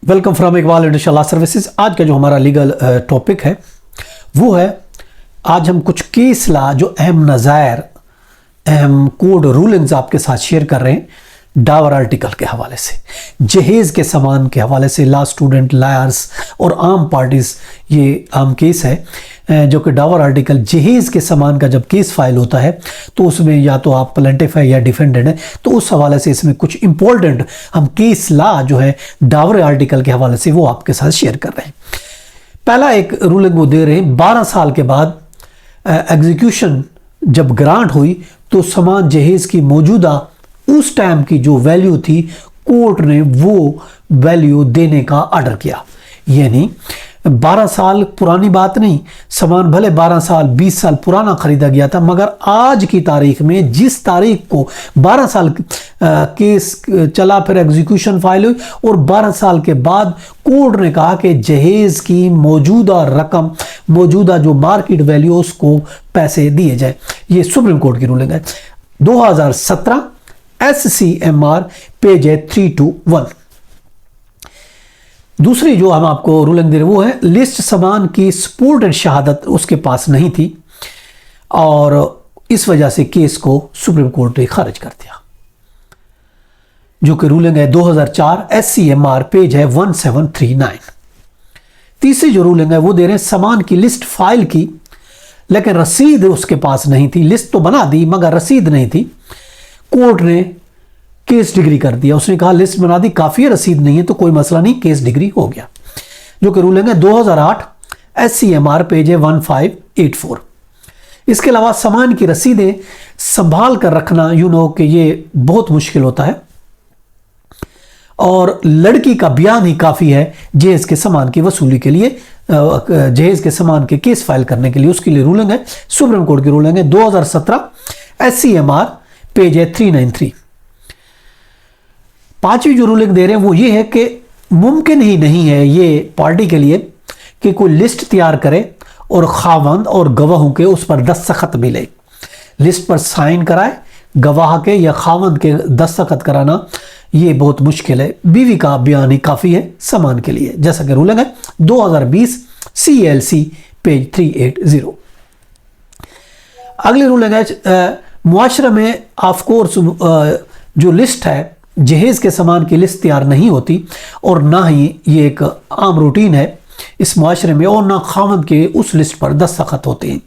Welcome from Iqbal इंशाल्लाह services. आज का जो हमारा लीगल टॉपिक है वो है, आज हम कुछ केस ला जो अहम नज़ायर, अहम कोड रूलिंग्स आपके साथ शेयर कर रहे हैं डावर आर्टिकल के हवाले से, जहेज़ के सामान के हवाले से। लॉ स्टूडेंट, लायर्स और आम पार्टीज़, ये आम केस है जो कि डावर आर्टिकल जहेज़ के सामान का जब केस फाइल होता है तो उसमें या तो आप प्लेंटिफ है या डिफेंडेंट है, तो उस हवाले से इसमें कुछ इंपॉर्टेंट हम केस लॉ जो है डावर आर्टिकल के हवाले से वो आपके साथ शेयर कर रहे हैं। पहला एक रूलिंग वो दे रहे हैं, 12 साल के बाद एग्जीक्यूशन जब ग्रांट हुई तो सामान जहेज़ की मौजूदा उस टाइम की जो वैल्यू थी, कोर्ट ने वो वैल्यू देने का ऑर्डर किया। यानी 12 साल पुरानी बात नहीं, सामान भले 12 साल 20 साल पुराना खरीदा गया था, मगर आज की तारीख में जिस तारीख को 12 साल केस चला, फिर एग्जीक्यूशन फाइल हुई और 12 साल के बाद कोर्ट ने कहा कि जहेज़ की मौजूदा रकम, मौजूदा जो मार्केट वैल्यू, उसको पैसे दिए जाए। ये सुप्रीम कोर्ट की रूलिंग है, 2017 SCMR पेज है 321। दूसरी जो हम आपको रूलिंग दे रहे वो है, लिस्ट सामान की सपोर्टेड शहादत उसके पास नहीं थी और इस वजह से केस को सुप्रीम कोर्ट ने खारिज कर दिया, जो कि रूलिंग है 2004 SCMR पेज है 1739। तीसरी जो रूलिंग है वो दे रहे हैं, सामान की लिस्ट फाइल की लेकिन रसीद उसके पास नहीं थी। लिस्ट तो बना दी मगर रसीद नहीं थी। कोर्ट ने केस डिग्री कर दिया, उसने कहा लिस्ट बना दी, काफ़ी है, रसीद नहीं है तो कोई मसला नहीं, केस डिग्री हो गया, जो कि रूलिंग है 2008 SCMR पेज है 1584। इसके अलावा सामान की रसीदें संभाल कर रखना, कि ये बहुत मुश्किल होता है और लड़की का बयान ही काफ़ी है जहेज़ के सामान की वसूली के लिए, जहेज़ के सामान के केस फाइल करने के लिए। उसके लिए रूलिंग है, सुप्रीम कोर्ट की रूलिंग है 2017 SCMR पेज है 393। पांचवी जो रूलिंग दे रहे हैं वो ये है कि मुमकिन ही नहीं है ये पार्टी के लिए कि कोई लिस्ट तैयार करे और खावंद और गवाहों के उस पर दस्तखत मिले। लिस्ट पर साइन कराए, गवाह के या खावंद के दस्तखत कराना ये बहुत मुश्किल है। बीवी का बयान ही काफ़ी है सामान के लिए, जैसा कि रूलिंग है 2020 CLC पेज 380। अगली रूलिंग है, मुआशरे में ऑफकोर्स जो लिस्ट है, जहेज़ के सामान की लिस्ट तैयार नहीं होती और ना ही ये एक आम रूटीन है इस मुआशरे में, और ना खामद के उस लिस्ट पर दस्तखत होते हैं,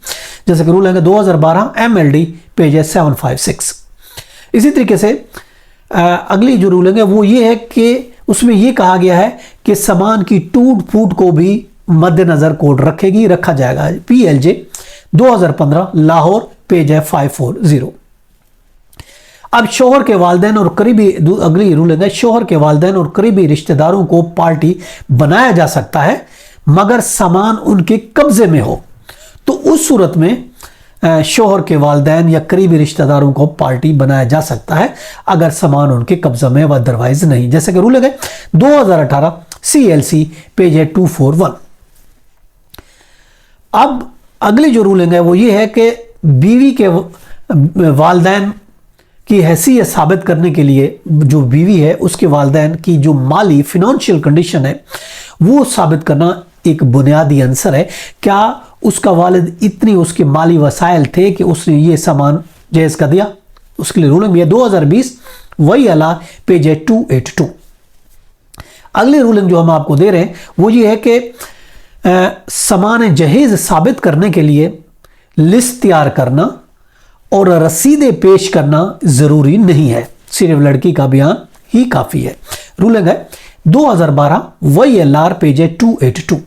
जैसे कि रूलिंग है 2012 MLD पेज है 756। इसी तरीके से अगली जो रूलिंग है वो ये है कि उसमें ये कहा गया है कि सामान की टूट फूट को भी मद्देनजर कोर्ट रखा जाएगा। PLJ 2015 लाहौर पेज है 540। अब शोहर के वालिदैन और करीबी, अगली रूलिंग है, शोहर के वालिदैन और करीबी रिश्तेदारों को पार्टी बनाया जा सकता है मगर सामान उनके कब्जे में हो, तो उस सूरत में शोहर के वालिदैन या करीबी रिश्तेदारों को पार्टी बनाया जा सकता है अगर सामान उनके कब्जे में व अदरवाइज नहीं, जैसे कि रूलिंग है 2018 CLC पेज है 241। अब अगली जो रूलिंग है वो ये है कि बीवी के वालिदैन की हैसियत साबित करने के लिए, जो बीवी है उसके वालिदैन की जो माली फिनेंशियल कंडीशन है वो साबित करना एक बुनियादी आंसर है। क्या उसका वालिद इतनी उसके माली वसाइल थे कि उसने ये सामान जहेज़ का दिया? उसके लिए रूलिंग है 2020 वही अला पेज है 282। अगली रूलिंग जो हम आपको दे रहे हैं वो ये है कि सामान जहेज़ साबित करने के लिए लिस्ट तैयार करना और रसीदें पेश करना ज़रूरी नहीं है, सिर्फ लड़की का बयान ही काफ़ी है। रूलिंग है 2012 YLR पेज है 282।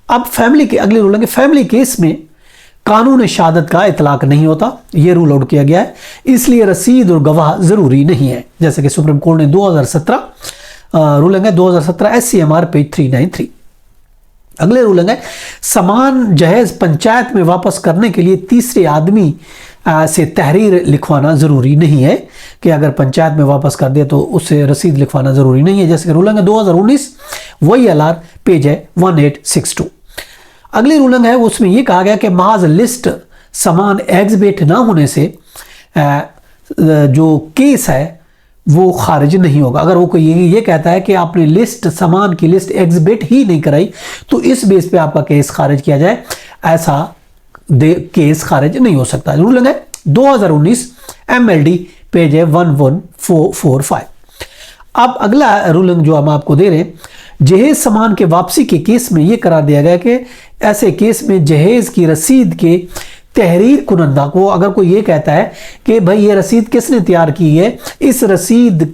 अब फैमिली के, अगली रूलिंग है, फैमिली केस में कानून शहादत का इतलाक नहीं होता, ये रूल आउट किया गया है, इसलिए रसीद और गवाह ज़रूरी नहीं है, जैसे कि सुप्रीम कोर्ट ने 2017 रूलिंग है 2017 SCMR पेज 393। अगले रूलिंग है, सामान जहेज़ पंचायत में वापस करने के लिए तीसरे आदमी से तहरीर लिखवाना ज़रूरी नहीं है, कि अगर पंचायत में वापस कर दिया तो उससे रसीद लिखवाना ज़रूरी नहीं है, जैसे कि रूलिंग है 2019 YLR पेज है 1862। अगली रूलिंग है उसमें यह कहा गया कि महज लिस्ट सामान एग्जिबिट ना होने से जो केस है वो खारिज नहीं होगा। अगर वो कोई ये कहता है कि आपने लिस्ट, सामान की लिस्ट एग्जिबिट ही नहीं कराई, तो इस बेस पे आपका केस खारिज किया जाए, ऐसा केस खारिज नहीं हो सकता। रूलिंग है 2019 MLD पेज है 11445। अब अगला रूलिंग जो हम आपको दे रहे हैं, जहेज सामान के वापसी के केस में यह करार दिया गया कि ऐसे केस में जहेज की रसीद के तहरीर कुनंदा को, अगर कोई ये कहता है कि भाई ये रसीद किसने तैयार की है, इस रसीद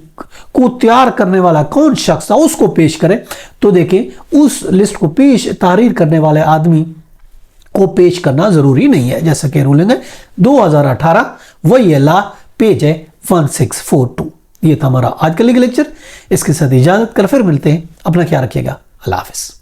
को तैयार करने वाला कौन शख्स था, उसको पेश करें, तो देखें उस लिस्ट को तहरीर करने वाले आदमी को पेश करना जरूरी नहीं है, जैसा कि रूलिंग है 2018 वही ला पेज है 1642। ये था हमारा आज का लीगल लेक्चर। इसके साथ इजाजत, कल फिर मिलते हैं। अपना ख्याल रखिएगा। अल्लाह हाफिज।